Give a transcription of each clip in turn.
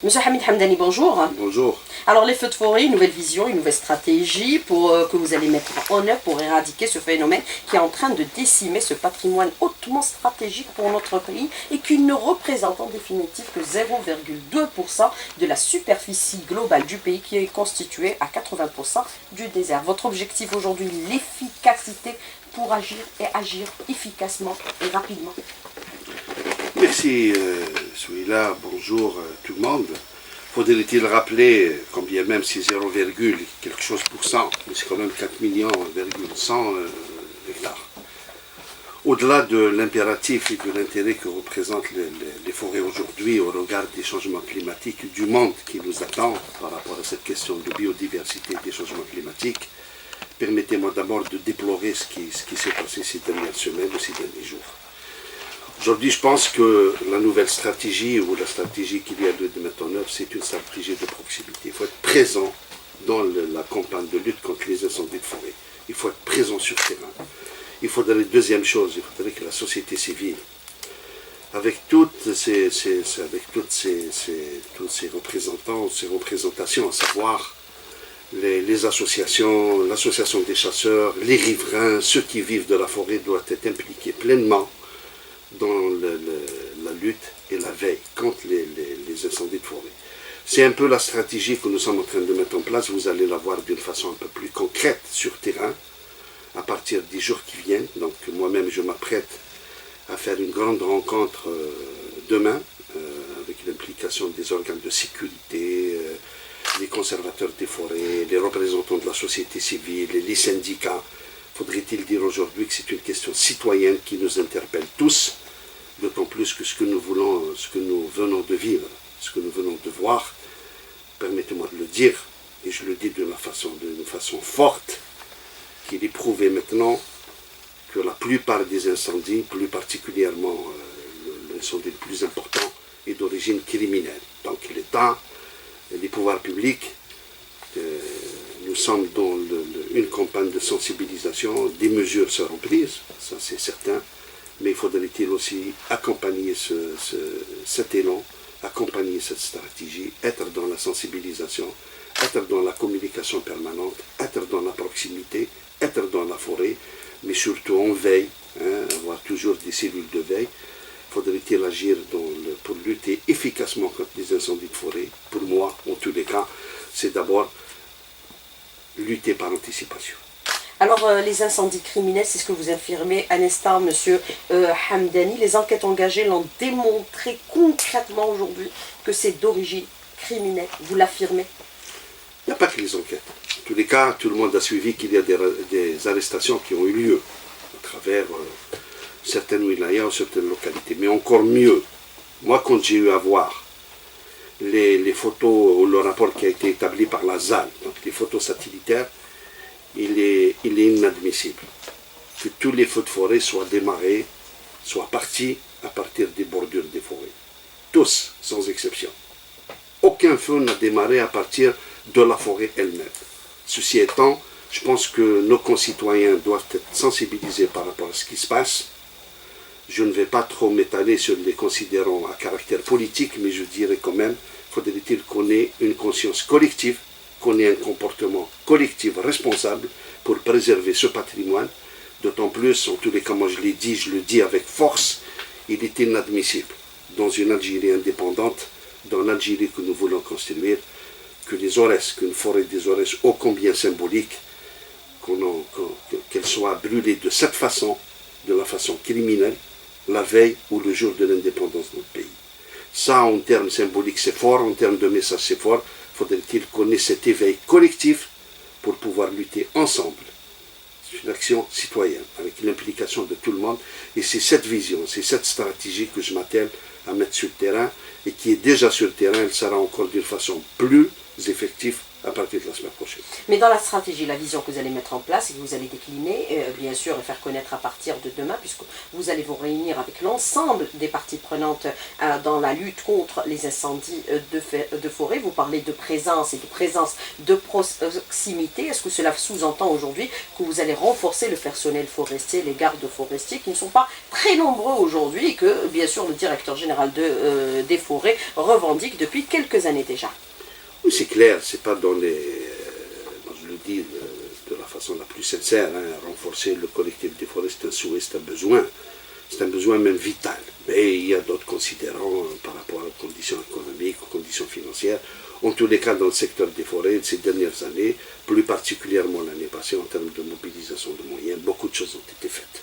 Monsieur Hamid Hamdani, bonjour. Bonjour. Alors les feux de forêt, une nouvelle vision, une nouvelle stratégie que vous allez mettre en œuvre pour éradiquer ce phénomène qui est en train de décimer ce patrimoine hautement stratégique pour notre pays et qui ne représente en définitive que 0,2% de la superficie globale du pays qui est constituée à 80% du désert. Votre objectif aujourd'hui, l'efficacité pour agir et agir efficacement et rapidement. Merci, Souila. Bonjour tout le monde. Faudrait-il rappeler, combien même c'est 0, quelque chose pour cent, mais c'est quand même 4 millions, 100 hectares. Au-delà de l'impératif et de l'intérêt que représentent les forêts aujourd'hui au regard des changements climatiques, du monde qui nous attend par rapport à cette question de biodiversité et des changements climatiques, permettez-moi d'abord de déplorer ce qui s'est passé ces dernières semaines ou ces derniers jours. Aujourd'hui, je pense que la nouvelle stratégie ou la stratégie qu'il y a lieu de mettre en œuvre, c'est une stratégie de proximité. Il faut être présent dans la campagne de lutte contre les incendies de forêt. Il faut être présent sur le terrain. Il faudrait, deuxième chose, il faudrait que la société civile, avec toutes ces représentants, ces représentations, à savoir les associations, l'association des chasseurs, les riverains, ceux qui vivent de la forêt doivent être impliqués pleinement dans la lutte et la veille contre les incendies de forêt. C'est un peu la stratégie que nous sommes en train de mettre en place. Vous allez la voir d'une façon un peu plus concrète sur terrain à partir des jours qui viennent. Donc moi-même, je m'apprête à faire une grande rencontre demain avec l'implication des organes de sécurité, les conservateurs des forêts, les représentants de la société civile, les syndicats. Faudrait-il dire aujourd'hui que c'est une question citoyenne qui nous interpelle tous, d'autant plus que ce que nous venons de vivre, ce que nous venons de voir, permettez-moi de le dire, et je le dis d'une façon forte, qu'il est prouvé maintenant que la plupart des incendies, plus particulièrement l'incendie le plus important, est d'origine criminelle. Donc l'État, les pouvoirs publics, nous sommes dans une campagne de sensibilisation, des mesures seront prises, ça c'est certain, mais il faudrait-il aussi accompagner cet élan, accompagner cette stratégie, être dans la sensibilisation, être dans la communication permanente, être dans la proximité, être dans la forêt, mais surtout en veille, avoir toujours des cellules de veille. Faudrait-il agir pour lutter efficacement contre les incendies de forêt? Pour moi, en tous les cas, c'est d'abord lutter par anticipation. Alors, les incendies criminels, c'est ce que vous affirmez à l'instant, monsieur Hamdani. Les enquêtes engagées l'ont démontré concrètement aujourd'hui que c'est d'origine criminelle. Vous l'affirmez? Il n'y a pas que les enquêtes. En tous les cas, tout le monde a suivi qu'il y a des arrestations qui ont eu lieu à travers certaines wilayas ou certaines localités. Mais encore mieux, moi, quand j'ai eu à voir les photos ou le rapport qui a été établi par la ZAL, donc les photos satellitaires, il est inadmissible que tous les feux de forêt soient démarrés, soient partis à partir des bordures des forêts. Tous, sans exception. Aucun feu n'a démarré à partir de la forêt elle-même. Ceci étant, je pense que nos concitoyens doivent être sensibilisés par rapport à ce qui se passe. Je ne vais pas trop m'étaler sur les considérants à caractère politique, mais je dirais quand même, faudrait-il qu'on ait une conscience collective, qu'on ait un comportement collectif responsable pour préserver ce patrimoine. D'autant plus, en tous les cas, moi je le dis avec force, il est inadmissible dans une Algérie indépendante, dans l'Algérie que nous voulons construire, que les Aurès, qu'une forêt des Aurès ô combien symbolique, qu'elle soit brûlée de cette façon, de la façon criminelle, la veille ou le jour de l'indépendance de notre pays. Ça, en termes symboliques, c'est fort, en termes de message, c'est fort. Faudrait-il qu'on ait cet éveil collectif pour pouvoir lutter ensemble. C'est une action citoyenne, avec l'implication de tout le monde. Et c'est cette vision, c'est cette stratégie que je m'attelle à mettre sur le terrain, et qui est déjà sur le terrain, elle sera encore d'une façon plus effective à partir de la semaine prochaine. Mais dans la stratégie, la vision que vous allez mettre en place et que vous allez décliner, bien sûr, et faire connaître à partir de demain, puisque vous allez vous réunir avec l'ensemble des parties prenantes dans la lutte contre les incendies de forêt. Vous parlez de présence et de présence de proximité. Est-ce que cela sous-entend aujourd'hui que vous allez renforcer le personnel forestier, les gardes forestiers, qui ne sont pas très nombreux aujourd'hui et que, bien sûr, le directeur général des forêts revendique depuis quelques années déjà? Oui, c'est clair, c'est pas dans les... moi je le dis de la façon la plus sincère, renforcer le collectif des forêts, c'est un souhait, c'est un besoin même vital. Mais il y a d'autres considérants par rapport aux conditions économiques, aux conditions financières. En tous les cas, dans le secteur des forêts, ces dernières années, plus particulièrement l'année passée, en termes de mobilisation de moyens, beaucoup de choses ont été faites.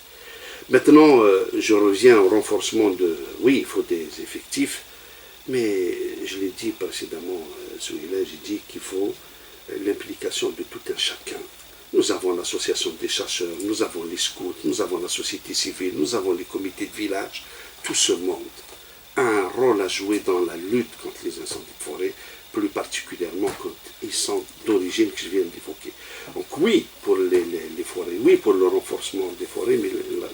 Maintenant, je reviens au renforcement de... Oui, il faut des effectifs, mais je l'ai dit précédemment, j'ai dit qu'il faut l'implication de tout un chacun. Nous avons l'association des chasseurs, nous avons les scouts, nous avons la société civile, nous avons les comités de village. Tout ce monde a un rôle à jouer dans la lutte contre les incendies de forêt, plus particulièrement quand ils sont d'origine que je viens d'évoquer. Donc oui, pour les forêts, oui, pour le renforcement des forêts, mais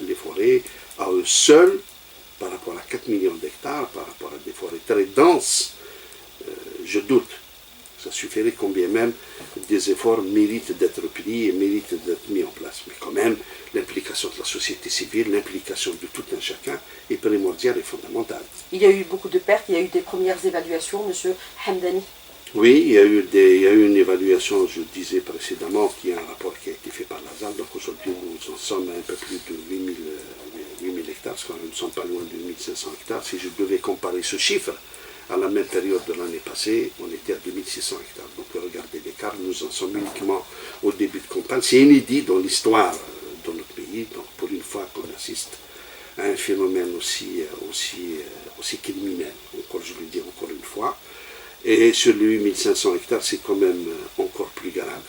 les forêts à eux seuls, par rapport à 4 millions d'hectares, par rapport à des forêts très denses, je doute. Ça suffirait combien même des efforts méritent d'être pris et méritent d'être mis en place. Mais quand même, l'implication de la société civile, l'implication de tout un chacun est primordiale et fondamentale. Il y a eu beaucoup de pertes, il y a eu des premières évaluations, M. Hamdani. Oui, il y a eu une évaluation, je disais précédemment, qu'il y a un rapport qui a été fait par la ZAL. Donc aujourd'hui, nous en sommes à un peu plus de 8000 hectares, parce que nous ne sommes pas loin de 1500 hectares. Si je devais comparer ce chiffre à la même période de l'année passée, on était à 2600 hectares. Donc regardez l'écart, nous en sommes uniquement au début de campagne. C'est inédit dans l'histoire de notre pays, donc pour une fois qu'on assiste à un phénomène aussi criminel, encore je le dis encore une fois. Et sur les 8500 hectares, c'est quand même encore plus grave.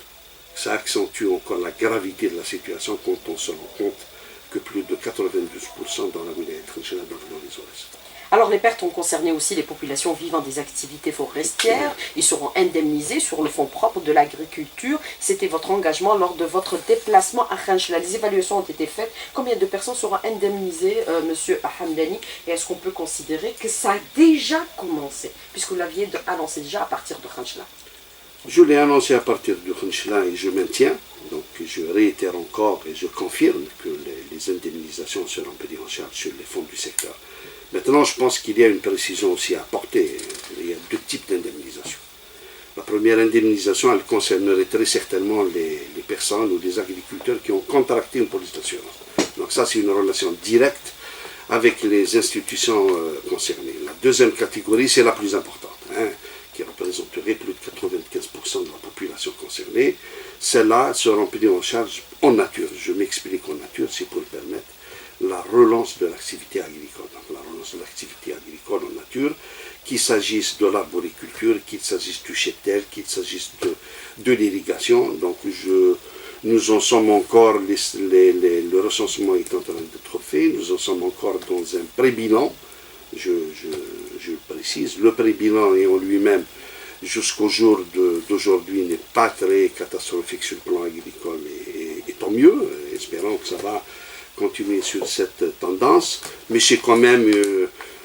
Ça accentue encore la gravité de la situation quand on se rend compte que plus de 92% dans la wilaya Khenchela, dans le Nord-Est. Alors les pertes ont concerné aussi les populations vivant des activités forestières. Ils seront indemnisés sur le fonds propre de l'agriculture. C'était votre engagement lors de votre déplacement à Khenchela. Les évaluations ont été faites. Combien de personnes seront indemnisées, M. Hamdani? Et est-ce qu'on peut considérer que ça a déjà commencé, puisque vous l'aviez annoncé déjà à partir de Khenchela? Je l'ai annoncé à partir de Khenchela et je maintiens. Donc je réitère encore et je confirme que les indemnisations seront payées en charge sur les fonds du secteur. Maintenant, je pense qu'il y a une précision aussi à apporter. Il y a deux types d'indemnisation. La première indemnisation, elle concernerait très certainement les personnes ou les agriculteurs qui ont contracté une police d'assurance. Donc ça, c'est une relation directe avec les institutions concernées. La deuxième catégorie, c'est la plus importante, qui représenterait plus de 95% de la population concernée. Celles-là seront prises en charge en nature. Je m'explique en nature, c'est pour permettre la relance de l'activité agricole. Donc la relance de l'activité agricole en nature, qu'il s'agisse de l'arboriculture, qu'il s'agisse du cheptel, qu'il s'agisse de l'irrigation. Donc nous en sommes encore, le recensement est en train d'être fait, nous en sommes encore dans un pré-bilan, je le précise. Le pré-bilan est en lui-même, jusqu'au jour d'aujourd'hui, n'est pas très catastrophique sur le plan agricole, et tant mieux, espérons que ça va continuer sur cette tendance, mais c'est quand même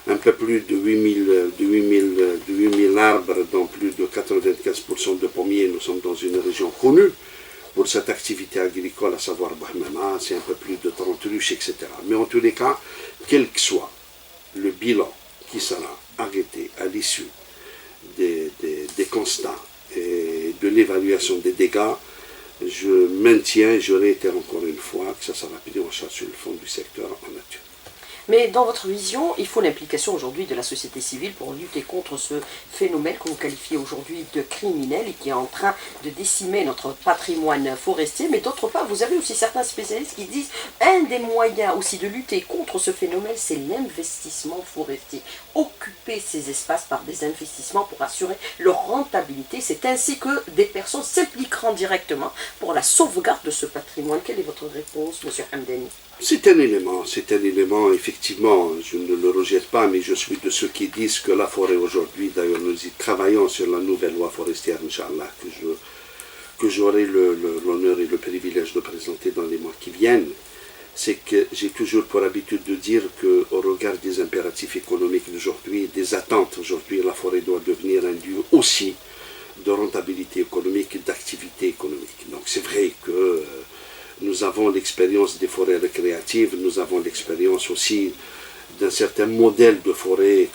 un peu plus de 8000 arbres, dont plus de 95% de pommiers. Nous sommes dans une région connue pour cette activité agricole, à savoir Bahmama, c'est un peu plus de 30 ruches, etc. Mais en tous les cas, quel que soit le bilan qui sera arrêté à l'issue des constats et de l'évaluation des dégâts, je maintiens, je réitère encore une fois que ça sera pris en charge sur le fond du secteur en nature. Mais dans votre vision, il faut l'implication aujourd'hui de la société civile pour lutter contre ce phénomène que vous qualifiez aujourd'hui de criminel et qui est en train de décimer notre patrimoine forestier. Mais d'autre part, vous avez aussi certains spécialistes qui disent un des moyens aussi de lutter contre ce phénomène, c'est l'investissement forestier. Occuper ces espaces par des investissements pour assurer leur rentabilité. C'est ainsi que des personnes s'impliqueront directement pour la sauvegarde de ce patrimoine. Quelle est votre réponse, M. Hamdani? C'est un élément, effectivement, je ne le rejette pas, mais je suis de ceux qui disent que la forêt aujourd'hui, d'ailleurs nous y travaillons sur la nouvelle loi forestière, Inch'Allah, que que j'aurai l'honneur et le privilège de présenter dans les mois qui viennent, c'est que j'ai toujours pour habitude de dire qu'au regard des impératifs économiques d'aujourd'hui, des attentes aujourd'hui, la forêt doit devenir un lieu aussi de rentabilité économique et d'activité économique. Donc c'est vrai que nous avons l'expérience des forêts récréatives, nous avons l'expérience aussi d'un certain modèle de forêt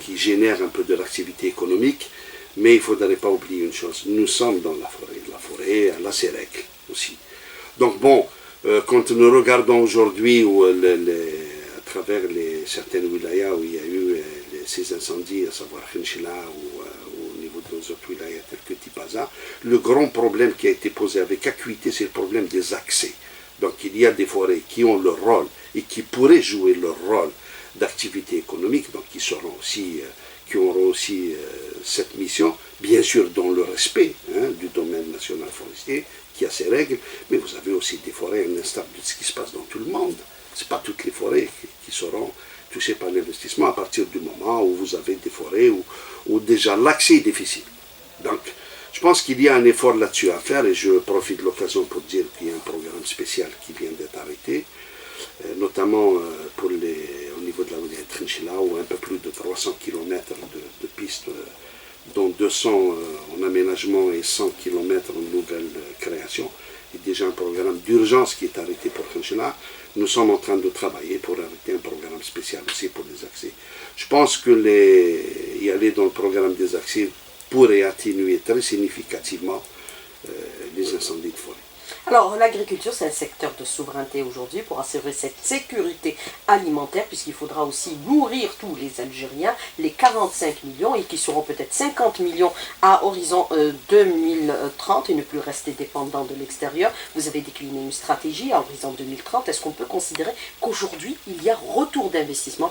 qui génère un peu de l'activité économique, mais il ne faudrait pas oublier une chose, nous sommes dans la forêt elle a ses règles aussi. Donc bon, quand nous regardons aujourd'hui à travers certaines wilayas où il y a eu ces incendies, à savoir Khenchela ou au niveau de nos autres wilayas tels que Tipaza, le grand problème qui a été posé avec acuité, c'est le problème des accès. Donc il y a des forêts qui ont leur rôle et qui pourraient jouer leur rôle d'activité économique, donc qui auront aussi cette mission, bien sûr dans le respect du domaine national forestier, qui a ses règles, mais vous avez aussi des forêts, à l'instar de ce qui se passe dans tout le monde. Ce n'est pas toutes les forêts qui seront touchées par l'investissement à partir du moment où vous avez des forêts où déjà l'accès est difficile. Donc, je pense qu'il y a un effort là-dessus à faire et je profite de l'occasion pour dire qu'il y a un programme spécial qui vient d'être arrêté, notamment au niveau de la wilaya de Khenchela, où un peu plus de 300 km de pistes, dont 200 en aménagement et 100 km en nouvelle création. Il y a déjà un programme d'urgence qui est arrêté pour Khenchela. Nous sommes en train de travailler pour arrêter un programme spécial aussi pour les accès. Je pense que y aller dans le programme des accès pourrait atténuer très significativement les incendies de forêt. Alors, l'agriculture, c'est un secteur de souveraineté aujourd'hui pour assurer cette sécurité alimentaire, puisqu'il faudra aussi nourrir tous les Algériens, les 45 millions, et qui seront peut-être 50 millions à horizon 2030, et ne plus rester dépendants de l'extérieur. Vous avez décliné une stratégie à horizon 2030. Est-ce qu'on peut considérer qu'aujourd'hui, il y a retour d'investissement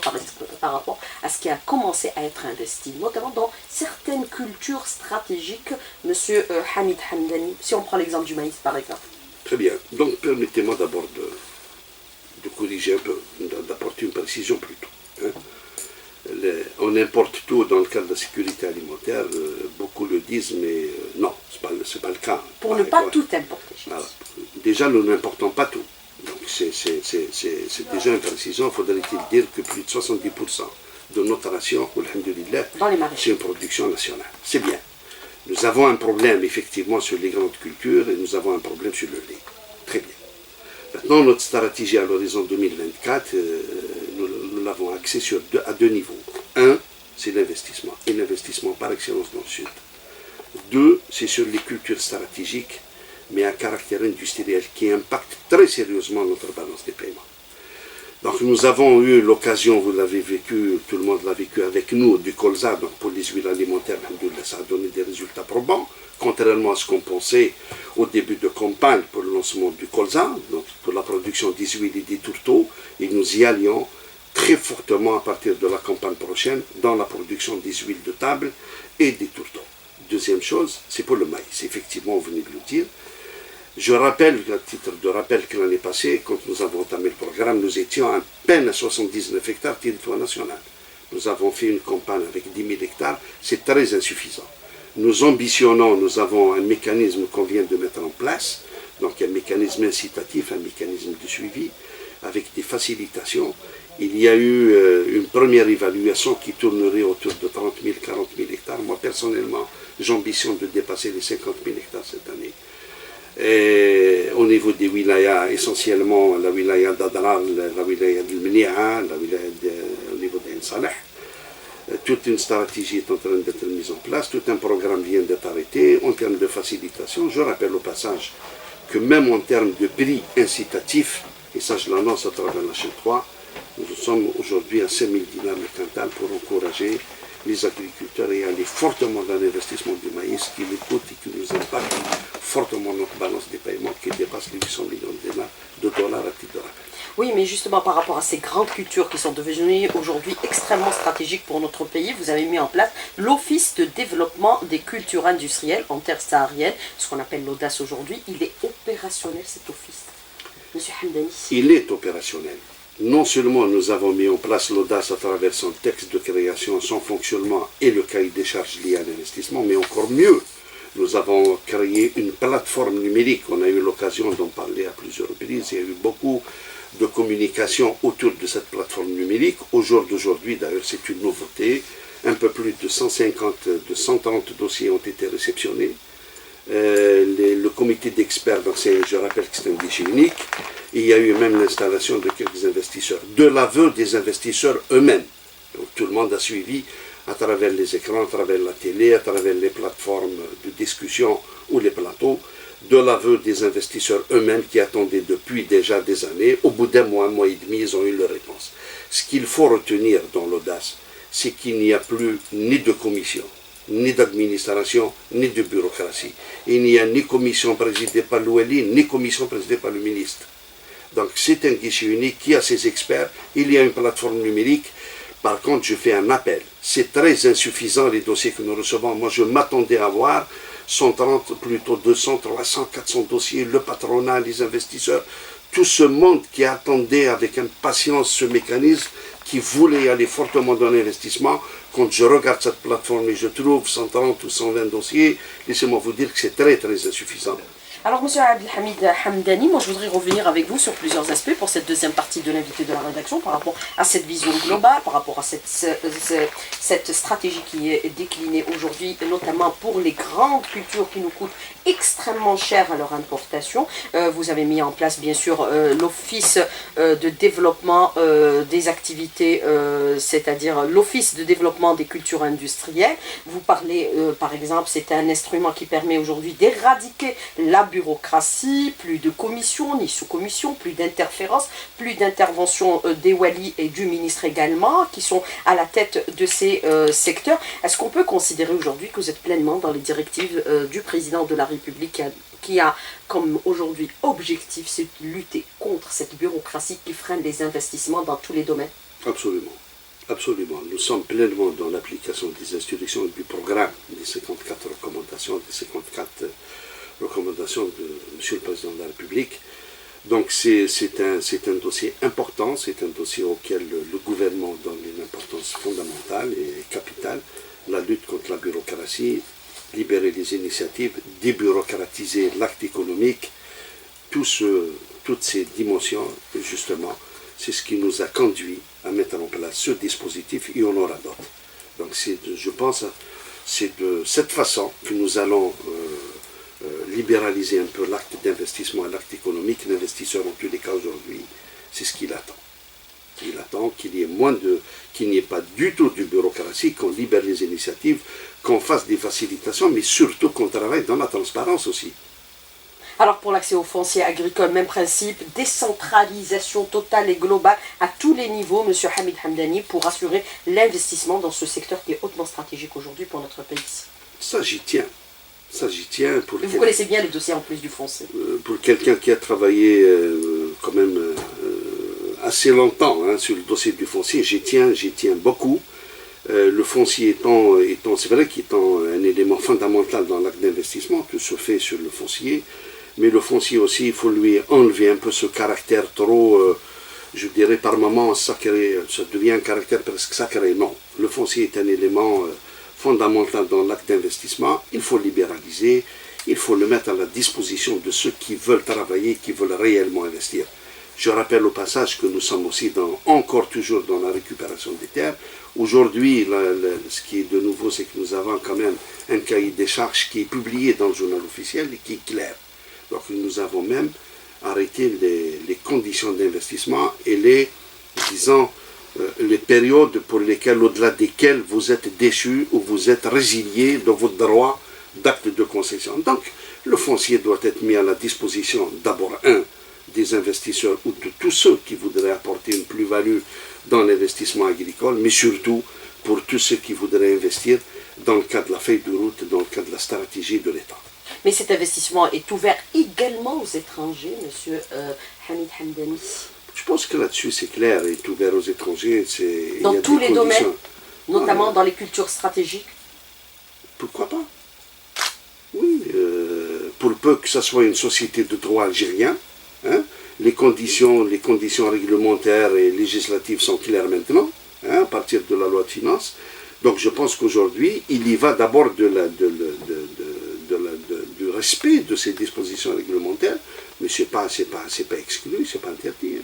par rapport à ce qui a commencé à être investi, notamment dans certaines cultures stratégiques, Monsieur Hamid Hamdani, si on prend l'exemple du maïs, par exemple? Très bien. Donc, permettez-moi d'abord de corriger un peu, d'apporter une précision plutôt. On importe tout dans le cadre de la sécurité alimentaire. Beaucoup le disent, mais non, ce n'est pas le cas. Pour ne pas tout importer. Voilà. Déjà, nous n'importons pas tout. Donc, c'est déjà une précision. Faudrait-il dire que plus de 70% de notre ration, alhamdoulilah, c'est une production nationale. C'est bien. Nous avons un problème effectivement sur les grandes cultures et nous avons un problème sur le lait. Très bien. Maintenant, notre stratégie à l'horizon 2024, nous l'avons axée à deux niveaux. Un, c'est l'investissement, et l'investissement par excellence dans le Sud. Deux, c'est sur les cultures stratégiques, mais à caractère industriel, qui impactent très sérieusement notre balance des paiements. Donc nous avons eu l'occasion, vous l'avez vécu, tout le monde l'a vécu avec nous, du colza, donc pour les huiles alimentaires, ça a donné des résultats probants, contrairement à ce qu'on pensait au début de campagne pour le lancement du colza, donc pour la production des huiles et des tourteaux, et nous y allions très fortement à partir de la campagne prochaine dans la production des huiles de table et des tourteaux. Deuxième chose, c'est pour le maïs, effectivement, vous venez de le dire. Je rappelle, à titre de rappel, que l'année passée, quand nous avons entamé le programme, nous étions à peine à 79 hectares territoire national. Nous avons fait une campagne avec 10 000 hectares, c'est très insuffisant. Nous ambitionnons, nous avons un mécanisme qu'on vient de mettre en place, donc un mécanisme incitatif, un mécanisme de suivi, avec des facilitations. Il y a eu une première évaluation qui tournerait autour de 30 000, 40 000 hectares. Moi, personnellement, j'ambitionne de dépasser les 50 000 hectares cette année. Et au niveau des wilayas, essentiellement la wilaya d'Adrar, la wilaya de Mni'a, la wilaya au niveau d'Ain Saleh, toute une stratégie est en train d'être mise en place, tout un programme vient d'être arrêté en termes de facilitation. Je rappelle au passage que même en termes de prix incitatifs, et ça je l'annonce à travers la chaîne 3, nous sommes aujourd'hui à 5 000 dinars le quintal pour encourager les agriculteurs et aller fortement dans l'investissement du maïs qui nous coûte et qui nous impacte fortement notre balance des paiements qui dépasse les 800 millions de dollars à titre de rappel. Oui, mais justement par rapport à ces grandes cultures qui sont devenues aujourd'hui extrêmement stratégiques pour notre pays, vous avez mis en place l'Office de développement des cultures industrielles en terre saharienne, ce qu'on appelle l'audace aujourd'hui. Il est opérationnel cet office, Monsieur Hamdani? Il est opérationnel. Non seulement nous avons mis en place l'audace à travers son texte de création, son fonctionnement et le cahier des charges lié à l'investissement, mais encore mieux, Nous avons créé une plateforme numérique. On a eu l'occasion d'en parler à plusieurs reprises. Il y a eu beaucoup de communication autour de cette plateforme numérique. Au jour d'aujourd'hui, d'ailleurs, c'est une nouveauté. Un peu plus de 130 dossiers ont été réceptionnés. Le comité d'experts, je rappelle que c'est un guichet unique. Il y a eu même l'installation de quelques investisseurs, de l'aveu des investisseurs eux-mêmes. Donc, tout le monde a suivi à travers les écrans, à travers la télé, à travers les plateformes de discussion ou les plateaux, de l'aveu des investisseurs eux-mêmes qui attendaient depuis déjà des années. Au bout d'un mois et demi, ils ont eu leur réponse. Ce qu'il faut retenir dans l'audace, c'est qu'il n'y a plus ni de commission, ni d'administration, ni de bureaucratie. Il n'y a ni commission présidée par l'OLI, ni commission présidée par le ministre. Donc c'est un guichet unique qui a ses experts, il y a une plateforme numérique. Par contre, je fais un appel. C'est très insuffisant les dossiers que nous recevons. Moi, je m'attendais à voir 130, plutôt 200, 300, 400 dossiers, le patronat, les investisseurs, tout ce monde qui attendait avec impatience ce mécanisme, qui voulait aller fortement dans l'investissement. Quand je regarde cette plateforme et je trouve 130 ou 120 dossiers, laissez-moi vous dire que c'est très très insuffisant. Alors, M. Abdelhamid Hamdani, moi je voudrais revenir avec vous sur plusieurs aspects pour cette deuxième partie de l'invité de la rédaction par rapport à cette vision globale, par rapport à cette stratégie qui est déclinée aujourd'hui, notamment pour les grandes cultures qui nous coûtent extrêmement cher à leur importation. Vous avez mis en place bien sûr l'Office de développement des activités, c'est-à-dire l'Office de développement des cultures industrielles. Vous parlez par exemple, c'est un instrument qui permet aujourd'hui d'éradiquer la bureaucratie, plus de commissions ni sous-commissions, plus d'interférences, plus d'interventions des walis et du ministre également, qui sont à la tête de ces secteurs. Est-ce qu'on peut considérer aujourd'hui que vous êtes pleinement dans les directives du président de la République qui a comme aujourd'hui objectif, c'est de lutter contre cette bureaucratie qui freine les investissements dans tous les domaines? Absolument. Absolument. Nous sommes pleinement dans l'application des instructions du programme, des 54 recommandations, des 54 recommandations de M. le Président de la République. Donc c'est un dossier important, c'est un dossier auquel le gouvernement donne une importance fondamentale et capitale. La lutte contre la bureaucratie, libérer les initiatives, débureaucratiser l'acte économique, toutes ces dimensions, justement, c'est ce qui nous a conduit à mettre en place ce dispositif, et on aura d'autres. Donc je pense c'est de cette façon que nous allons libéraliser un peu l'acte d'investissement et l'acte économique. L'investisseur, en tous les cas aujourd'hui, c'est ce qu'il attend. Il attend qu'il n'y ait pas du tout de bureaucratie, qu'on libère les initiatives, qu'on fasse des facilitations, mais surtout qu'on travaille dans la transparence aussi. Alors pour l'accès au foncier agricole, même principe, décentralisation totale et globale à tous les niveaux, M. Hamid Hamdani, pour assurer l'investissement dans ce secteur qui est hautement stratégique aujourd'hui pour notre pays. Ça, j'y tiens. Ça, j'y tiens. Vous connaissez bien les dossiers en plus du foncier. Pour quelqu'un qui a travaillé quand même assez longtemps sur le dossier du foncier, j'y tiens beaucoup. Le foncier étant c'est vrai qu'il est un élément fondamental dans l'acte d'investissement, tout se fait sur le foncier, mais le foncier aussi, il faut lui enlever un peu ce caractère trop, je dirais par moments sacré, ça devient un caractère presque sacré. Non, le foncier est un élément fondamental dans l'acte d'investissement, il faut libéraliser, il faut le mettre à la disposition de ceux qui veulent travailler, qui veulent réellement investir. Je rappelle au passage que nous sommes aussi encore toujours dans la récupération des terres. Aujourd'hui, ce qui est de nouveau, c'est que nous avons quand même un cahier des charges qui est publié dans le journal officiel et qui est clair. Donc nous avons même arrêté les conditions d'investissement et les périodes pour lesquelles, au-delà desquelles vous êtes déchu ou vous êtes résilié de votre droit d'acte de concession. Donc le foncier doit être mis à la disposition d'abord des investisseurs ou de tous ceux qui voudraient apporter une plus-value dans l'investissement agricole, mais surtout pour tous ceux qui voudraient investir dans le cadre de la feuille de route, dans le cadre de la stratégie de l'État. Mais cet investissement est ouvert également aux étrangers, M. Hamid Hamdani? Je pense que là-dessus c'est clair, il est ouvert aux étrangers. Dans tous les domaines, notamment dans les cultures stratégiques? Pourquoi pas? Oui, pour peu que ce soit une société de droit algérien, les conditions réglementaires et législatives sont claires maintenant, à partir de la loi de finances. Donc je pense qu'aujourd'hui, il y va d'abord respect de ces dispositions réglementaires, mais ce n'est pas exclu, ce n'est pas interdit.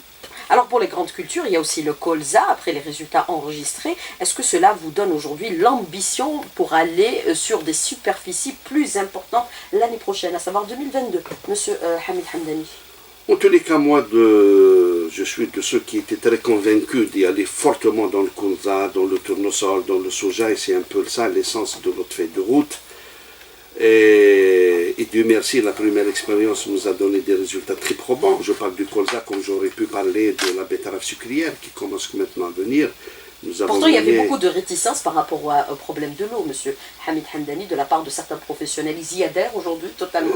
Alors pour les grandes cultures, il y a aussi le colza, après les résultats enregistrés. Est-ce que cela vous donne aujourd'hui l'ambition pour aller sur des superficies plus importantes l'année prochaine, à savoir 2022, Monsieur Hamid Hamdani? En tous les cas, moi, je suis de ceux qui étaient très convaincus d'y aller fortement dans le colza, dans le tournesol, dans le soja, et c'est un peu ça l'essence de notre feuille de route. Et Dieu merci, la première expérience nous a donné des résultats très probants. Je parle du colza comme j'aurais pu parler de la betterave sucrière qui commence maintenant à venir. Pourtant, il y avait beaucoup de réticences par rapport au problème de l'eau, Monsieur Hamid Hamdani, de la part de certains professionnels. Ils y adhèrent aujourd'hui totalement.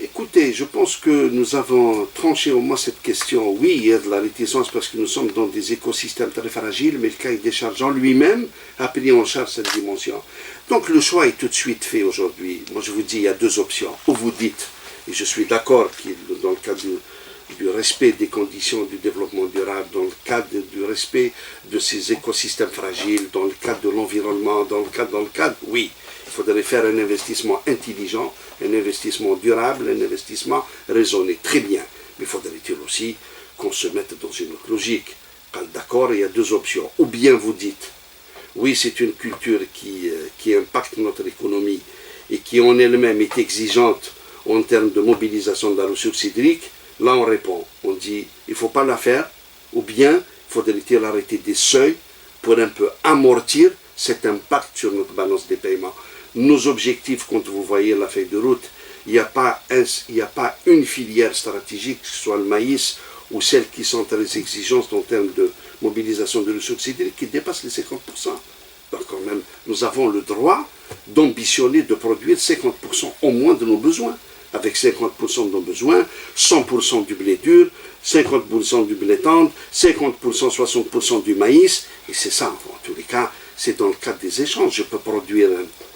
Écoutez, je pense que nous avons tranché au moins cette question. Oui, il y a de la réticence parce que nous sommes dans des écosystèmes très fragiles, mais le cahier des charges en lui-même a pris en charge cette dimension. Donc le choix est tout de suite fait aujourd'hui. Moi je vous dis, il y a deux options. Ou vous dites, et je suis d'accord que dans le cadre du respect des conditions du développement durable, dans le cadre du respect de ces écosystèmes fragiles, dans le cadre de l'environnement, dans le cadre, oui, il faudrait faire un investissement intelligent, un investissement durable, un investissement raisonné. Très bien, mais il faudrait-il aussi qu'on se mette dans une autre logique. D'accord, il y a deux options. Ou bien vous dites, oui, c'est une culture qui impacte notre économie et qui en elle-même est exigeante en termes de mobilisation de la ressource hydrique. Là, on répond, on dit, il ne faut pas la faire, ou bien il faudrait-il arrêter des seuils pour un peu amortir cet impact sur notre balance des paiements. Nos objectifs, quand vous voyez la feuille de route, il n'y a pas une filière stratégique, que ce soit le maïs ou celles qui sont très exigeantes en termes de mobilisation de ressources hydriques, qui dépassent les 50%. Donc quand même, nous avons le droit d'ambitionner de produire 50% au moins de nos besoins. Avec 50% de nos besoins, 100% du blé dur, 50% du blé tendre, 50%, 60% du maïs, et c'est ça, en tous les cas, c'est dans le cadre des échanges.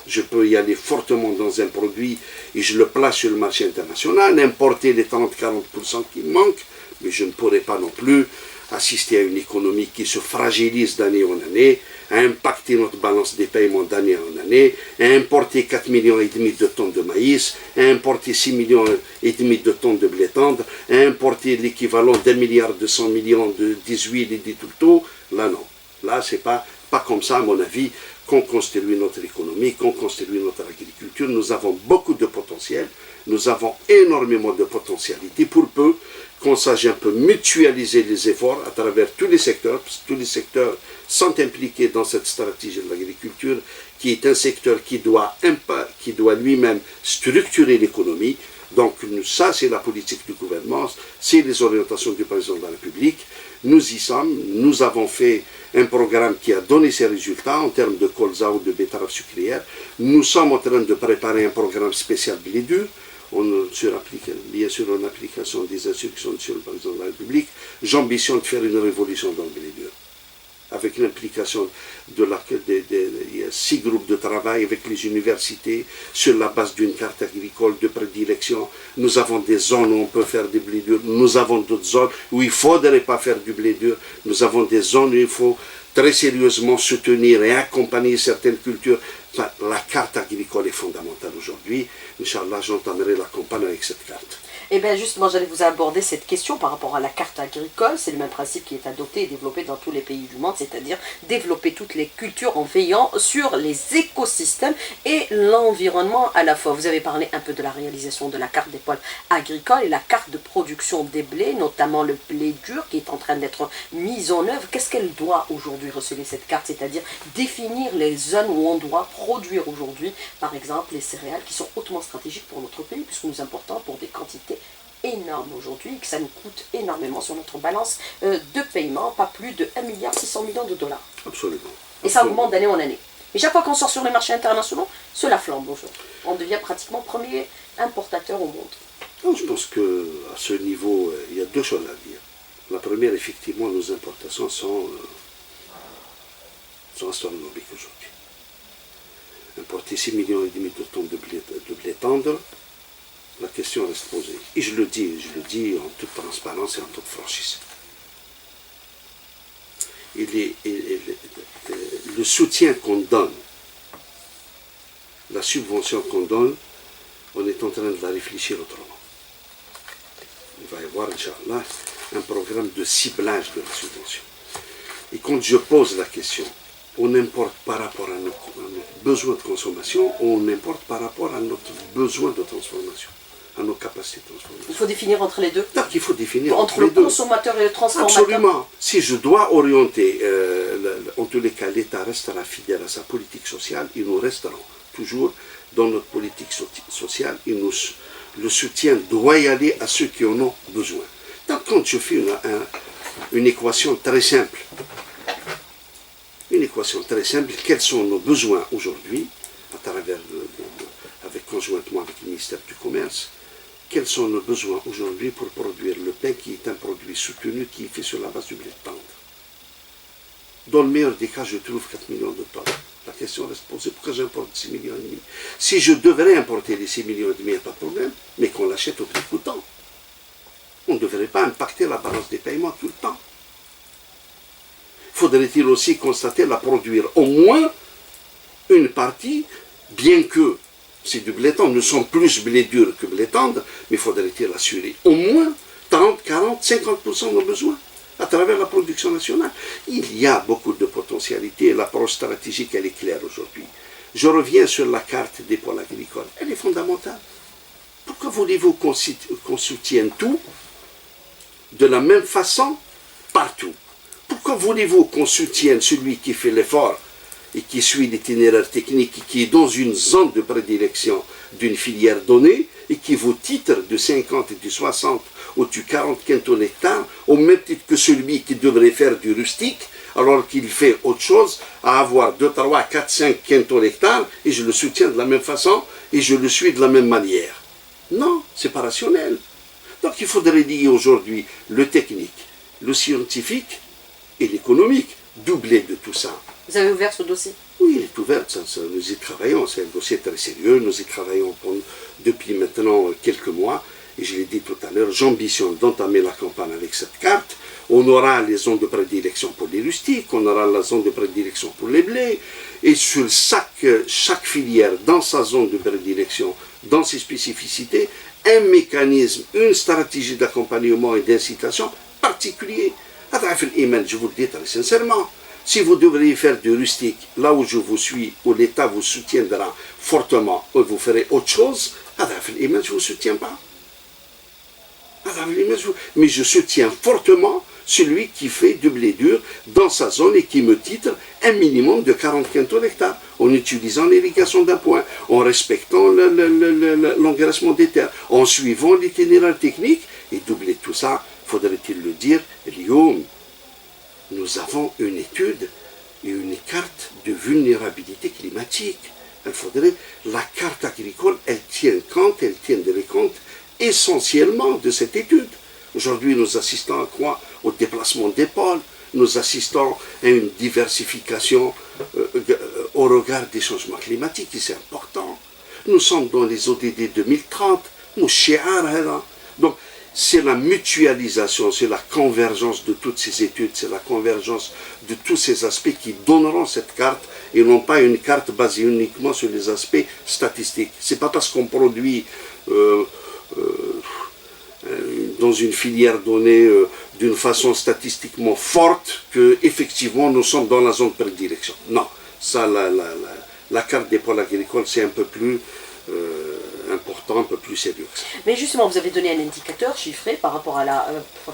Je peux y aller fortement dans un produit et je le place sur le marché international, importer les 30-40% qui manquent, mais je ne pourrai pas non plus assister à une économie qui se fragilise d'année en année, à impacter notre balance des paiements d'année en année, à importer 4,5 millions de tonnes de maïs, à importer 6,5 millions de tonnes de blé tendre, à importer l'équivalent d'1,2 milliard de 18 et des tout. Là, non. Là, c'est pas comme ça, à mon avis, qu'on construit notre économie, qu'on construit notre agriculture. Nous avons beaucoup de potentiel, nous avons énormément de potentialité pour peu qu'on sache un peu mutualiser les efforts à travers tous les secteurs, parce que tous les secteurs sont impliqués dans cette stratégie de l'agriculture, qui est un secteur qui doit lui-même structurer l'économie. Donc ça, c'est la politique du gouvernement, c'est les orientations du président de la République. Nous y sommes, nous avons fait un programme qui a donné ses résultats en termes de colza ou de betterave sucrière. Nous sommes en train de préparer un programme spécial blé dur. Bien sûr, en application des instructions sur le président de la République. J'ambitionne de faire une révolution dans le blé dur, avec l'implication il y a 6 groupes de travail avec les universités, sur la base d'une carte agricole de prédilection. Nous avons des zones où on peut faire du blé dur, nous avons d'autres zones où il ne faudrait pas faire du blé dur, nous avons des zones où il faut très sérieusement soutenir et accompagner certaines cultures. Enfin, la carte agricole est fondamentale aujourd'hui. Inch'Allah, j'entamerai la campagne avec cette carte. Eh bien justement, j'allais vous aborder cette question par rapport à la carte agricole. C'est le même principe qui est adopté et développé dans tous les pays du monde, c'est-à-dire développer toutes les cultures en veillant sur les écosystèmes et l'environnement à la fois. Vous avez parlé un peu de la réalisation de la carte des pôles agricoles et la carte de production des blés, notamment le blé dur qui est en train d'être mise en œuvre. Qu'est-ce qu'elle doit aujourd'hui receler cette carte? C'est-à-dire définir les zones où on doit produire aujourd'hui, par exemple, les céréales qui sont hautement stratégiques pour notre pays, puisque nous importons pour des quantités énormes aujourd'hui et que ça nous coûte énormément sur notre balance de paiement, pas plus de 1,6 milliard de dollars. Absolument. Et ça augmente d'année en année. Et chaque fois qu'on sort sur les marchés internationaux, cela flambe aujourd'hui. On devient pratiquement premier importateur au monde. Non, je pense qu'à ce niveau, il y a deux choses à dire. La première, effectivement, nos importations sont astronomiques aujourd'hui. Importer 6,5 millions de tonnes de blé tendre, la question reste posée. Et je le dis en toute transparence et en toute franchise. Le soutien qu'on donne, la subvention qu'on donne, on est en train de la réfléchir autrement. Il va y avoir, Inch'Allah, un programme de ciblage de la subvention. Et quand je pose la question, on importe par rapport à notre besoin de consommation, ou on importe par rapport à notre besoin de transformation, à nos capacités de transformation. Il faut définir entre les deux. Donc il faut définir entre le consommateur et le transformateur. Absolument. Si je dois orienter, en tous les cas, l'État restera fidèle à sa politique sociale, et nous resterons toujours dans notre politique sociale, et le soutien doit y aller à ceux qui en ont besoin. Donc quand je fais une équation très simple, quels sont nos besoins aujourd'hui, à travers, conjointement avec le ministère du Commerce, quels sont nos besoins aujourd'hui pour produire le pain qui est un produit soutenu qui est fait sur la base du blé de tendre. Dans le meilleur des cas, je trouve 4 millions de tonnes. La question reste posée, pourquoi j'importe 6 millions et demi? Si je devrais importer les 6 millions et demi, il n'y a pas de problème, mais qu'on l'achète au prix coûtant. On ne devrait pas impacter la balance des paiements tout le temps. Faudrait-il aussi constater la produire au moins une partie, bien que c'est du blé tendre, nous sommes plus blé dur que blé tendre, mais faudrait-il assurer au moins 30, 40, 50% de nos besoins à travers la production nationale. Il y a beaucoup de potentialités, l'approche stratégique elle est claire aujourd'hui. Je reviens sur la carte des pôles agricoles, elle est fondamentale. Pourquoi voulez-vous qu'on soutienne tout de la même façon partout? Pourquoi voulez-vous qu'on soutienne celui qui fait l'effort et qui suit l'itinéraire technique, qui est dans une zone de prédilection d'une filière donnée et qui vous titre de 50 et du 60 ou du 40 quintaux l'hectare, au même titre que celui qui devrait faire du rustique, alors qu'il fait autre chose, à avoir 2, 3, 4, 5 quintaux l'hectare, et je le soutiens de la même façon et je le suis de la même manière. Non, c'est pas rationnel. Donc il faudrait lier aujourd'hui le technique, le scientifique et l'économique, doubler de tout ça. Vous avez ouvert ce dossier? Oui, il est ouvert, nous y travaillons, c'est un dossier très sérieux, nous y travaillons depuis maintenant quelques mois, et je l'ai dit tout à l'heure, j'ambitionne d'entamer la campagne avec cette carte. On aura les zones de prédilection pour les rustiques, on aura la zone de prédilection pour les blés, et sur chaque filière, dans sa zone de prédilection, dans ses spécificités, un mécanisme, une stratégie d'accompagnement et d'incitation particulier. Je vous le dis très sincèrement, si vous devriez faire du rustique, là où je vous suis, où l'État vous soutiendra fortement, ou vous ferez autre chose, je ne vous soutiens pas. Mais je soutiens fortement celui qui fait du blé dur dans sa zone et qui me titre un minimum de 40 quintaux l'hectare, en utilisant l'irrigation d'appoint, en respectant l'engraissement des terres, en suivant l'itinéraire technique, et doubler tout ça, faudrait-il le dire, Lyon, nous avons une étude et une carte de vulnérabilité climatique. La carte agricole, elle tient compte essentiellement de cette étude. Aujourd'hui, nous assistons à quoi? Au déplacement des pôles, nous assistons à une diversification au regard des changements climatiques, et c'est important. Nous sommes dans les ODD 2030, nous donc, c'est la mutualisation, c'est la convergence de toutes ces études, c'est la convergence de tous ces aspects qui donneront cette carte et non pas une carte basée uniquement sur les aspects statistiques. Ce n'est pas parce qu'on produit dans une filière donnée d'une façon statistiquement forte que effectivement nous sommes dans la zone de prédilection. Non, ça, la carte des pôles agricoles, c'est un peu plus important, un peu plus sérieux. Mais justement, vous avez donné un indicateur chiffré par rapport à la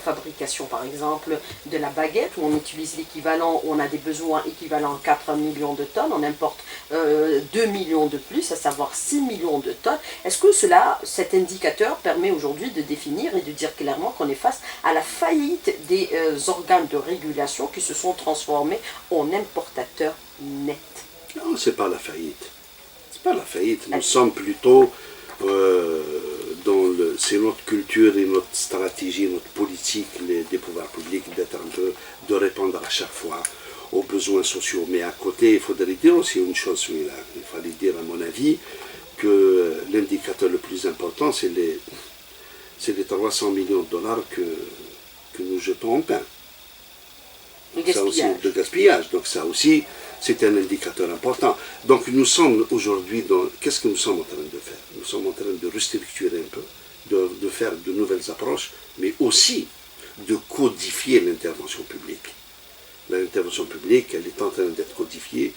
fabrication, par exemple, de la baguette, où on utilise l'équivalent, où on a des besoins équivalents à 4 millions de tonnes, on importe 2 millions de plus, à savoir 6 millions de tonnes. Est-ce que cet indicateur permet aujourd'hui de définir et de dire clairement qu'on est face à la faillite des organes de régulation qui se sont transformés en importateurs nets? Non, c'est pas la faillite. C'est pas la faillite. Nous sommes plutôt c'est notre culture et notre stratégie, notre politique des pouvoirs publics de répondre à chaque fois aux besoins sociaux. Mais à côté, il faudrait dire aussi une chose, il fallait dire à mon avis que l'indicateur le plus important, c'est les 300 millions de dollars que nous jetons en pain. Ça aussi, de gaspillage. Donc ça aussi, c'est un indicateur important. Donc nous sommes aujourd'hui qu'est-ce que nous sommes en train de faire? Nous sommes en train de restructurer un peu, de faire de nouvelles approches, mais aussi de codifier l'intervention publique. L'intervention publique, elle est en train d'être codifiée,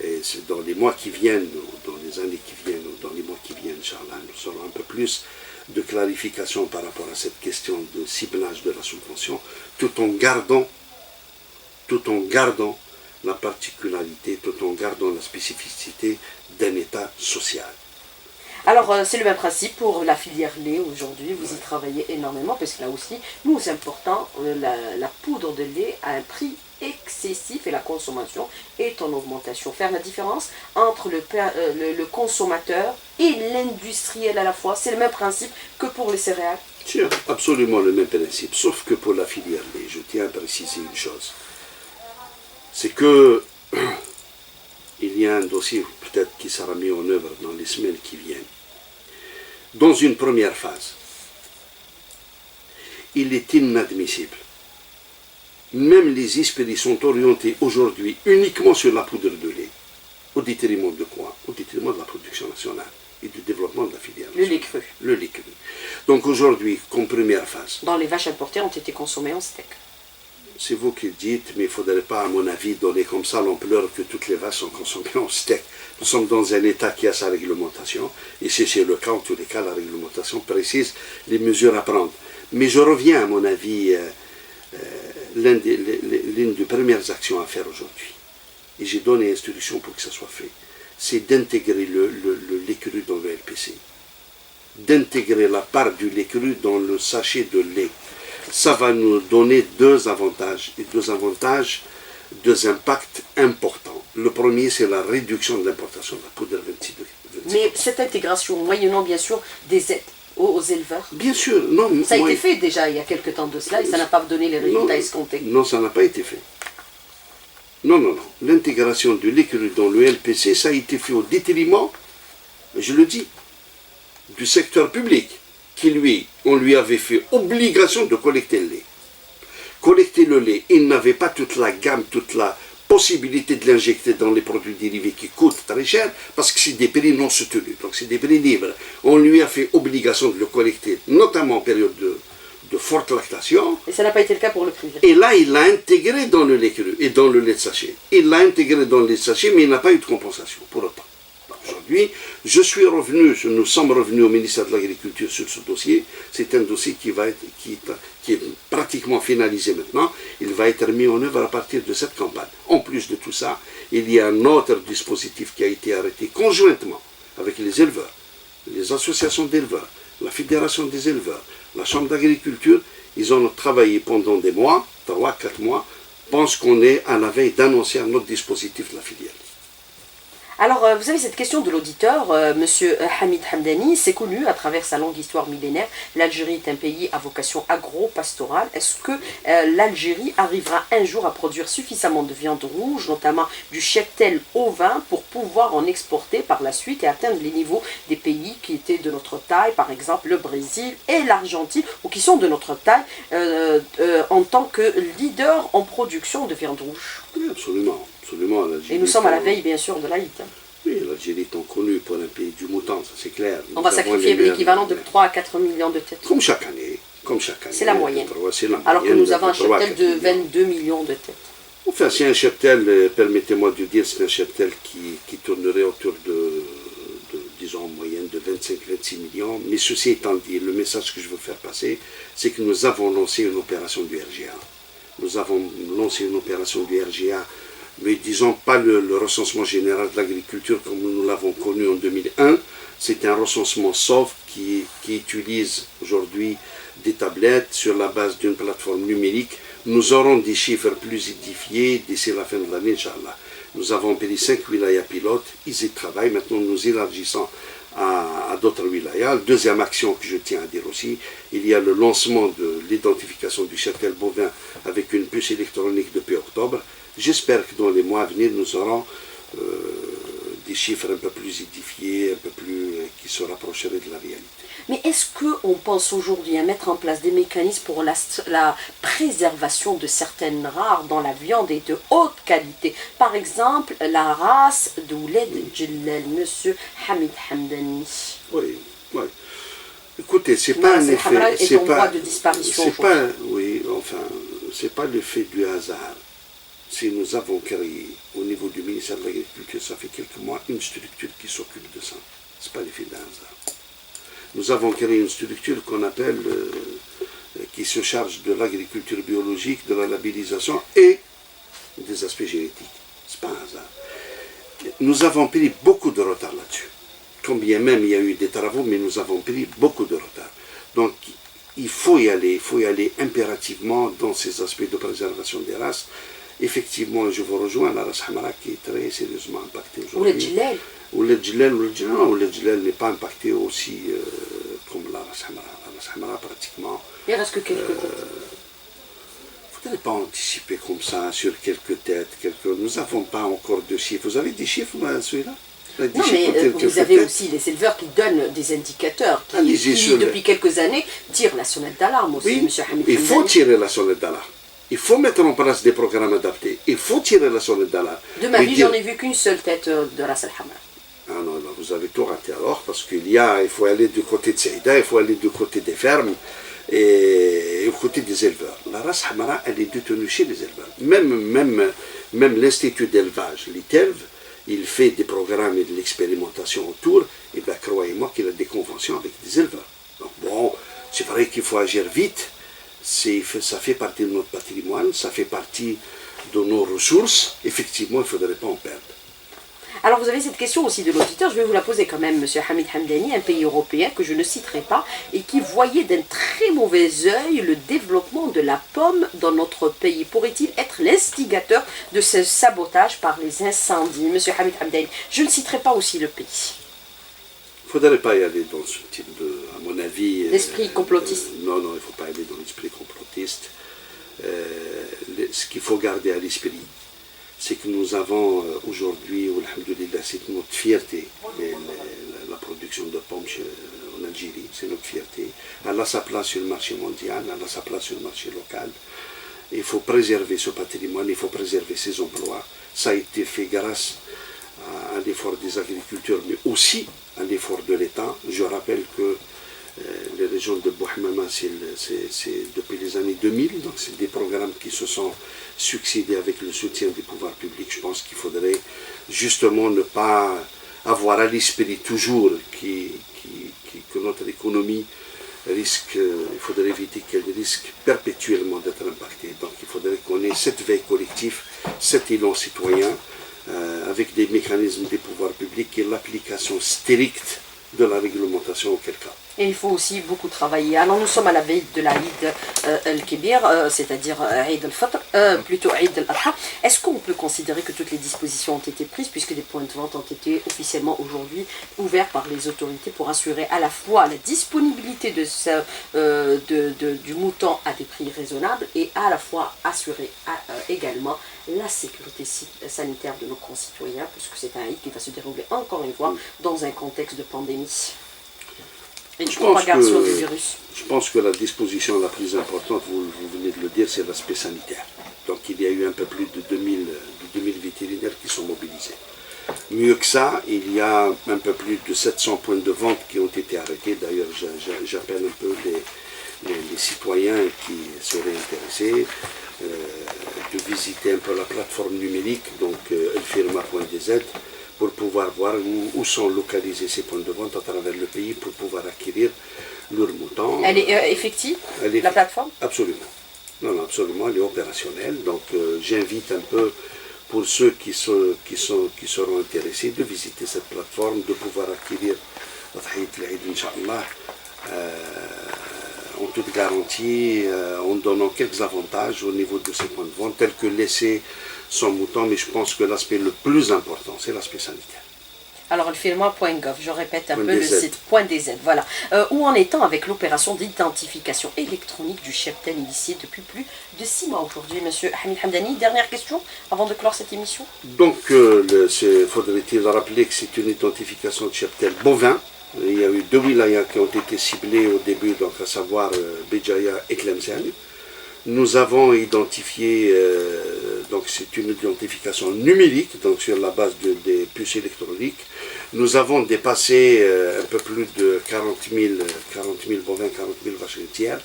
et c'est dans les mois qui viennent, ou dans les années qui viennent, ou dans les mois qui viennent, Inch'Allah, nous aurons un peu plus de clarification par rapport à cette question de ciblage de la subvention, tout en gardant la particularité, tout en gardant la spécificité d'un État social. Alors, c'est le même principe pour la filière lait aujourd'hui. Vous y travaillez énormément parce que là aussi, nous importons la poudre de lait à un prix excessif et la consommation est en augmentation. Faire la différence entre le consommateur et l'industriel à la fois, c'est le même principe que pour les céréales. C'est absolument le même principe, sauf que pour la filière lait, je tiens à préciser une chose. C'est que il y a un dossier peut-être qui sera mis en œuvre dans les semaines qui viennent. Dans une première phase, il est inadmissible. Même les esprits sont orientés aujourd'hui uniquement sur la poudre de lait. Au détriment de quoi? Au détriment de la production nationale et du développement de la filière nationale. Le lait cru. Le lait cru. Donc aujourd'hui, comme première phase. Dans les vaches importées ont été consommées en steak. C'est vous qui le dites, mais il ne faudrait pas, à mon avis, donner comme ça l'ampleur que toutes les vaches sont consommées en steak. Nous sommes dans un État qui a sa réglementation, et si c'est le cas, en tous les cas, la réglementation précise les mesures à prendre. Mais je reviens, à mon avis, l'une des premières actions à faire aujourd'hui, et j'ai donné instruction pour que ça soit fait, c'est d'intégrer le lait cru dans le LPC, d'intégrer la part du lait cru dans le sachet de lait. Ça va nous donner deux avantages, deux impacts importants. Le premier, c'est la réduction de l'importation de la poudre 26 degrés. Mais cette intégration, moyennant bien sûr des aides aux éleveurs, bien sûr, non. Ça a été fait déjà il y a quelques temps de cela et ça n'a pas donné les résultats escomptés. Non, ça n'a pas été fait. Non. L'intégration du lait cru dans le LPC, ça a été fait au détriment, je le dis, du secteur public, qui on lui avait fait obligation de collecter le lait. Collecter le lait, il n'avait pas toute la gamme, toute la possibilité de l'injecter dans les produits dérivés qui coûtent très cher, parce que c'est des prix non soutenus, donc c'est des prix libres. On lui a fait obligation de le collecter, notamment en période de forte lactation. Et ça n'a pas été le cas pour le privé. Et là, il l'a intégré dans le lait cru et dans le lait de sachet. Il l'a intégré dans le lait de sachet, mais il n'a pas eu de compensation pour autant. Aujourd'hui, nous sommes revenus au ministère de l'Agriculture sur ce dossier. C'est un dossier qui est pratiquement finalisé maintenant. Il va être mis en œuvre à partir de cette campagne. En plus de tout ça, il y a un autre dispositif qui a été arrêté conjointement avec les éleveurs, les associations d'éleveurs, la Fédération des éleveurs, la Chambre d'agriculture. Ils ont travaillé pendant des mois, 3-4 mois. Je pense qu'on est à la veille d'annoncer un autre dispositif de la filière. Alors, vous avez cette question de l'auditeur, Monsieur Hamid Hamdani, c'est connu à travers sa longue histoire millénaire. L'Algérie est un pays à vocation agro-pastorale. Est-ce que l'Algérie arrivera un jour à produire suffisamment de viande rouge, notamment du cheptel ovin, pour pouvoir en exporter par la suite et atteindre les niveaux des pays qui étaient de notre taille, par exemple le Brésil et l'Argentine, ou qui sont de notre taille en tant que leader en production de viande rouge? Oui, absolument. Et nous sommes à la veille, bien sûr, de l'Aïd. Oui, l'Algérie étant connue pour un pays du mouton, ça c'est clair. On va sacrifier l'équivalent de 3 à 4 millions de têtes. Comme chaque année. C'est la moyenne. Alors que nous avons un cheptel de 22 millions de têtes. Enfin, c'est un cheptel, permettez-moi de dire, c'est un cheptel qui tournerait autour disons, en moyenne de 25-26 millions. Mais ceci étant dit, le message que je veux faire passer, c'est que nous avons lancé une opération du RGA. Nous avons lancé une opération du RGA, mais disons pas le recensement général de l'agriculture comme nous l'avons connu en 2001. C'est un recensement soft qui utilise aujourd'hui des tablettes sur la base d'une plateforme numérique. Nous aurons des chiffres plus édifiés d'ici la fin de l'année, Inch'Allah. Nous avons pris 5 wilayas pilotes, ils y travaillent. Maintenant, nous élargissons à d'autres wilayas. Deuxième action que je tiens à dire aussi, il y a le lancement de l'identification du cheptel bovin avec une puce électronique depuis octobre. J'espère que dans les mois à venir, nous aurons des chiffres un peu plus édifiés, qui se rapprocheraient de la réalité. Mais est-ce qu'on pense aujourd'hui à mettre en place des mécanismes pour la préservation de certaines races dans la viande et de haute qualité? Par exemple, la race d'Ouled Djellal, Monsieur Hamid Hamdani. Oui, Ouais. Écoutez, c'est Non, pas un c'est effet. Hamra est C'est en voie pas. de disparition C'est pas. aujourd'hui. Oui, enfin, c'est pas l'effet du hasard. Si nous avons créé au niveau du ministère de l'Agriculture, ça fait quelques mois, une structure qui s'occupe de ça. C'est pas l'effet d'un hasard. Nous avons créé une structure qu'on appelle, qui se charge de l'agriculture biologique, de la labellisation et des aspects génétiques. C'est pas un hasard. Nous avons pris beaucoup de retard là-dessus. Combien même il y a eu des travaux, mais nous avons pris beaucoup de retard. Donc, il faut y aller impérativement dans ces aspects de préservation des races. Effectivement, je vous rejoins, la race Hamra qui est très sérieusement impactée Ou le aujourd'hui. Djilal. Ou le Djilal n'est pas impacté aussi comme la race Hamra. La race Hamra, pratiquement, Il reste que quelques têtes. vous n'allez pas anticiper comme ça sur quelques têtes. Nous n'avons pas encore de chiffres. Vous avez des chiffres, celui-là? Des Non, chiffres mais pour vous quelques avez têtes? aussi les éleveurs qui donnent des indicateurs, Allez-y qui sur le- depuis quelques années, tirent la sonnette d'alarme aussi, Oui, M. Hamid il faut Hamdani. tirer la sonnette d'alarme. Il faut mettre en place des programmes adaptés. Il faut tirer la sonnette d'alarme. De ma Et vie, dire- j'en ai vu qu'une seule tête de Ras Al Hamra. Ah non, non, vous avez tout raté alors, parce il faut aller du côté de Saïda, il faut aller du côté des fermes et du côté des éleveurs. La race Hamara, elle est détenue chez les éleveurs. Même l'Institut d'élevage, l'ITELV, il fait des programmes et de l'expérimentation autour, et bien croyez-moi qu'il a des conventions avec des éleveurs. Donc bon, c'est vrai qu'il faut agir vite, ça fait partie de notre patrimoine, ça fait partie de nos ressources, effectivement, il ne faudrait pas en perdre. Alors vous avez cette question aussi de l'auditeur, je vais vous la poser quand même, M. Hamid Hamdani, un pays européen que je ne citerai pas et qui voyait d'un très mauvais œil le développement de la pomme dans notre pays. Pourrait-il être l'instigateur de ce sabotage par les incendies? M. Hamid Hamdani, je ne citerai pas aussi le pays. Il ne faudrait pas y aller dans ce type de, à mon avis... L'esprit complotiste. Non, non, il ne faut pas aller dans l'esprit complotiste. Ce qu'il faut garder à l'esprit, c'est que nous avons aujourd'hui, alhamdoulilah, c'est notre fierté, la production de pommes en Algérie, c'est notre fierté. Elle a sa place sur le marché mondial, elle a sa place sur le marché local. Il faut préserver ce patrimoine, il faut préserver ces emplois. Ça a été fait grâce à l'effort des agriculteurs, mais aussi à l'effort de l'État. Je rappelle que les régions de Bouhamama, c'est depuis les années 2000, donc c'est des programmes qui se sont succédés avec le soutien des pouvoirs publics. Je pense qu'il faudrait justement ne pas avoir à l'esprit toujours que notre économie risque, il faudrait éviter qu'elle risque perpétuellement d'être impactée. Donc il faudrait qu'on ait cette veille collective, cet élan citoyen, avec des mécanismes des pouvoirs publics et l'application stricte de la réglementation auquel cas. Et il faut aussi beaucoup travailler. Alors nous sommes à la veille de l'Aïd al-Kibir, c'est-à-dire Aïd al-Fitr, plutôt Aïd al-Adha. Est-ce qu'on peut considérer que toutes les dispositions ont été prises, puisque des points de vente ont été officiellement aujourd'hui ouverts par les autorités pour assurer à la fois la disponibilité du mouton à des prix raisonnables et à la fois assurer également la sécurité sanitaire de nos concitoyens, puisque c'est un Aïd qui va se dérouler encore une fois dans un contexte de pandémie. Et de propagation du virus. Je pense que la disposition la plus importante, vous venez de le dire, c'est l'aspect sanitaire. Donc il y a eu un peu plus de 2000 vétérinaires qui sont mobilisés. Mieux que ça, il y a un peu plus de 700 points de vente qui ont été arrêtés. D'ailleurs, j'appelle un peu les citoyens qui seraient intéressés de visiter un peu la plateforme numérique, donc elfirma.dz, pour pouvoir voir où sont localisés ces points de vente à travers le pays pour pouvoir acquérir leurs moutons. Elle est effective, la plateforme? Absolument. Non, absolument, elle est opérationnelle. Donc j'invite un peu pour ceux qui seront intéressés de visiter cette plateforme, de pouvoir acquérir Inch'Allah, en toute garantie, en donnant quelques avantages au niveau de ces points de vente, tels que laisser son mouton, mais je pense que l'aspect le plus important, c'est l'aspect sanitaire. Alors, le firma.gov, je répète un peu .dz. le site .dz, voilà. Où en est-on avec l'opération d'identification électronique du cheptel initiée depuis plus de 6 mois aujourd'hui, Monsieur Hamid Hamdani? Dernière question avant de clore cette émission. Donc, faudrait-il rappeler que c'est une identification de cheptel bovin. Il y a eu 2 wilayas qui ont été ciblés au début, donc à savoir Béjaïa et Tlemcen. Nous avons identifié, donc c'est une identification numérique, donc sur la base des puces électroniques. Nous avons dépassé un peu plus de 40 000 bovins, 40 000 vaches laitières.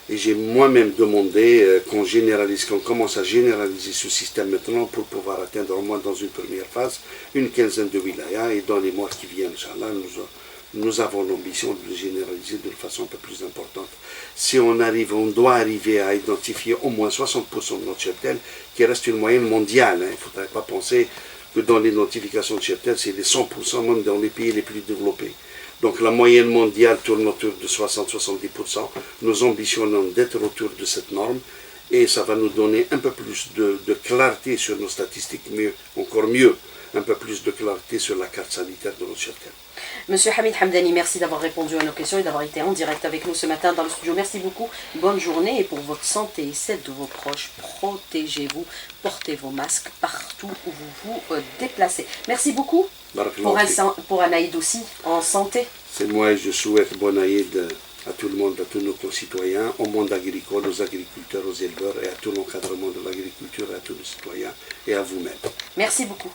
Et j'ai moi-même demandé qu'on généralise, qu'on commence à généraliser ce système maintenant pour pouvoir atteindre au moins dans une première phase une quinzaine de wilayas. Et dans les mois qui viennent, Inch'Allah, nous avons l'ambition de le généraliser de façon un peu plus importante. Si on doit arriver à identifier au moins 60% de notre cheptel, qui reste une moyenne mondiale. Il ne faudrait pas penser que dans l'identification de cheptel, c'est les 100% même dans les pays les plus développés. Donc la moyenne mondiale tourne autour de 60-70%. Nous ambitionnons d'être autour de cette norme et ça va nous donner un peu plus de clarté sur nos statistiques, mais encore mieux, un peu plus de clarté sur la carte sanitaire de notre cheptel. Monsieur Hamid Hamdani, merci d'avoir répondu à nos questions et d'avoir été en direct avec nous ce matin dans le studio. Merci beaucoup, bonne journée et pour votre santé et celle de vos proches, protégez-vous, portez vos masques partout où vous vous déplacez. Merci beaucoup pour un Aïd aussi en santé. C'est moi et je souhaite bon Aïd à tout le monde, à tous nos concitoyens, au monde agricole, aux agriculteurs, aux éleveurs et à tout l'encadrement de l'agriculture et à tous les citoyens et à vous-même. Merci beaucoup.